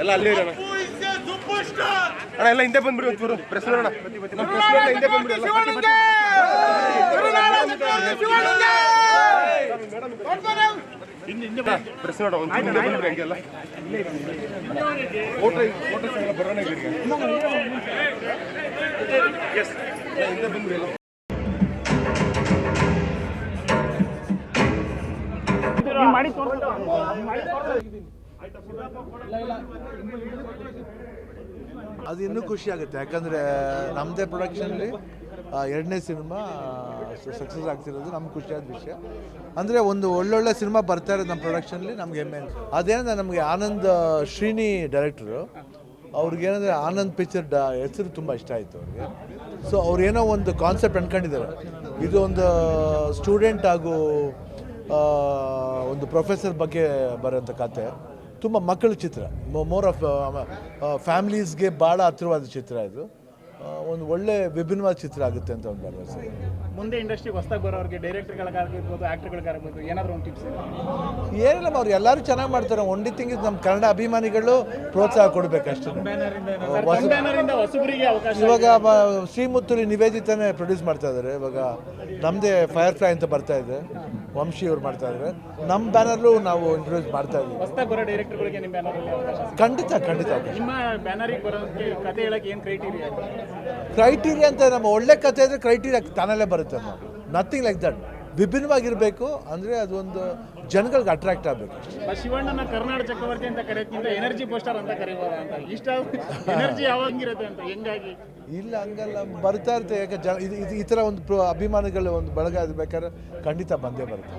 ಎಲ್ಲ ಅಲ್ಲೇ ಇರೋಣ ಅಣ್ಣ, ಎಲ್ಲ ಹಿಂದೆ ಬಂದ್ಬಿಡಿ ಒಂಚೂರು ಪ್ರೆಸ್ ನೋಡೋಣ. ನಮ್ಮ ಪ್ರೆಸ್ ನೋಡೋಣ, ಹಿಂದೆ ಬಂದ್ಬಿಡಿ ಎಲ್ಲ. ಪ್ರೆಸ್ ನೋಡೋ ಒಂಚೂರು ಹಿಂದೆ ಬಂದ್ಬಿಡಿ ಹಂಗೆಲ್ಲ. ಫೋಟೋಸ್ ಎಲ್ಲ ಬರೋಣ ಈಗ. ಹಿಂದೆ ಬಂದ್ಬಿಡಿ ಎಲ್ಲ. ಅದು ಇನ್ನೂ ಖುಷಿ ಆಗುತ್ತೆ, ಯಾಕಂದರೆ ನಮ್ಮದೇ ಪ್ರೊಡಕ್ಷನಲ್ಲಿ ಎರಡನೇ ಸಿನಿಮಾ ಸಕ್ಸಸ್ ಆಗ್ತಿರೋದು ನಮ್ಗೆ ಖುಷಿಯಾದ ವಿಷಯ. ಅಂದರೆ ಒಂದು ಒಳ್ಳೊಳ್ಳೆ ಸಿನಿಮಾ ಬರ್ತಾ ಇರೋದು ನಮ್ಮ ಪ್ರೊಡಕ್ಷನಲ್ಲಿ ನಮ್ಗೆ ಹೆಮ್ಮೆ. ಅದೇನಂದ್ರೆ ನಮಗೆ ಆನಂದ್ ಶ್ರೀನಿ ಡೈರೆಕ್ಟ್ರು, ಅವ್ರಿಗೇನಂದರೆ ಆನಂದ್ ಪಿಕ್ಚರ್ ಹೆಸರು ತುಂಬ ಇಷ್ಟ ಆಯಿತು ಅವ್ರಿಗೆ. ಸೊ ಅವ್ರೇನೋ ಒಂದು ಕಾನ್ಸೆಪ್ಟ್ ಅಂದ್ಕೊಂಡಿದ್ದಾರೆ, ಇದು ಒಂದು ಸ್ಟೂಡೆಂಟ್ ಹಾಗೂ ಒಂದು ಪ್ರೊಫೆಸರ್ ಬಗ್ಗೆ ಬರೋಂಥ ಕತೆ. ತುಂಬ ಮಕ್ಕಳ ಚಿತ್ರ, ಮೋರ್ ಆಫ್ ಫ್ಯಾಮಿಲೀಸ್ಗೆ ಭಾಳ ಹತ್ತಿರವಾದ ಚಿತ್ರ. ಇದು ಒಂದು ಒಳ್ಳೆ ವಿಭಿನ್ನವಾದ ಚಿತ್ರ ಆಗುತ್ತೆ ಅಂತ ಒಂದು ಭರವಸೆ. ಮುಂದೆ ಇಂಡಸ್ಟ್ರಿಗೆ ಹೊಸದಾಗಿ ಬರೋರಿಗೆ ಡೈರೆಕ್ಟರ್ಗಳಿಗಾಗಿರ್ಬೋದು, ಆ್ಯಕ್ಟರ್ಗಳಿಗಾಗಿರ್ಬೋದು, ಏನಾದರೂ ಒಂದು ಟಿಪ್ಸ್? ಏನಿಲ್ಲ, ಅವ್ರು ಎಲ್ಲರೂ ಚೆನ್ನಾಗಿ ಮಾಡ್ತಾರೆ. ಒಂದೇ ಥಿಂಗ್ ಇದು, ನಮ್ಮ ಕನ್ನಡ ಅಭಿಮಾನಿಗಳು ಪ್ರೋತ್ಸಾಹ ಕೊಡಬೇಕಷ್ಟೇ. ಇವಾಗ ಶ್ರೀಮುತ್ತೂರಿ ನಿವೇದಿತಾನೆ ಪ್ರೊಡ್ಯೂಸ್ ಮಾಡ್ತಾ ಇದ್ದಾರೆ. ಇವಾಗ ನಮ್ಮದೇ ಫೈರ್ ಫ್ಲೈ ಅಂತ ಬರ್ತಾ ಇದೆ, ವಂಶಿ ಅವ್ರು ಮಾಡ್ತಾ ಇದ್ದಾರೆ. ನಮ್ಮ ಬ್ಯಾನರ್ಲು ನಾವು ಇಂಟ್ರೊಡ್ಯೂಸ್ ಮಾಡ್ತಾ ಇದ್ದೀವಿ. ಹೊಸದಾಗಿ ಬರೋ ಡೈರೆಕ್ಟರ್ಗಳಿಗೆ ನಿಮ್ಮ ಬ್ಯಾನರಲ್ಲಿ ಅವಕಾಶ? ಖಂಡಿತ. ನಿಮ್ಮ ಬ್ಯಾನರಿಗೆ ಬರೋದಕ್ಕೆ ಕತೆ ಹೇಳಕ್ಕೆ ಏನು ಕ್ರೈಟೀರಿಯಾ ಅಂತ, ನಮ್ಮ ಒಳ್ಳೆ ಕತೆ ಇದ್ರೆ ಕ್ರೈಟೀರಿಯಾ ತಾನಲ್ಲೇ ಬರುತ್ತೆ. Nothing like that. ವಿಭಿನ್ನವಾಗಿರಬೇಕು, ಅಂದರೆ ಅದೊಂದು ಜನಗಳಿಗೆ ಅಟ್ರಾಕ್ಟ್ ಆಗಬೇಕು. ಶಿವಣ್ಣನ ಕರ್ನಾಟಕ ಚಕ್ರವರ್ತಿ ಅಂತ ಕರೆಯೋಕ್ಕಿಂತ ಎನರ್ಜಿ ಬೂಸ್ಟರ್ ಅಂತ ಕರೀಬೋದ ಅಂತ. ಇಷ್ಟ ಎನರ್ಜಿ ಯಾವಾಗಿರುತ್ತೆ ಅಂತ ಹೆಂಗಾಗಿ? ಇಲ್ಲ, ಹಂಗಲ್ಲ, ಬರ್ತಾ ಇರುತ್ತೆ. ಯಾಕೆ ಈ ಥರ ಒಂದು ಅಭಿಮಾನಿಗಳು ಒಂದು ಬಳಗ ಬೇಕಾದ್ರೆ ಖಂಡಿತ ಬಂದೇ ಬರುತ್ತೆ.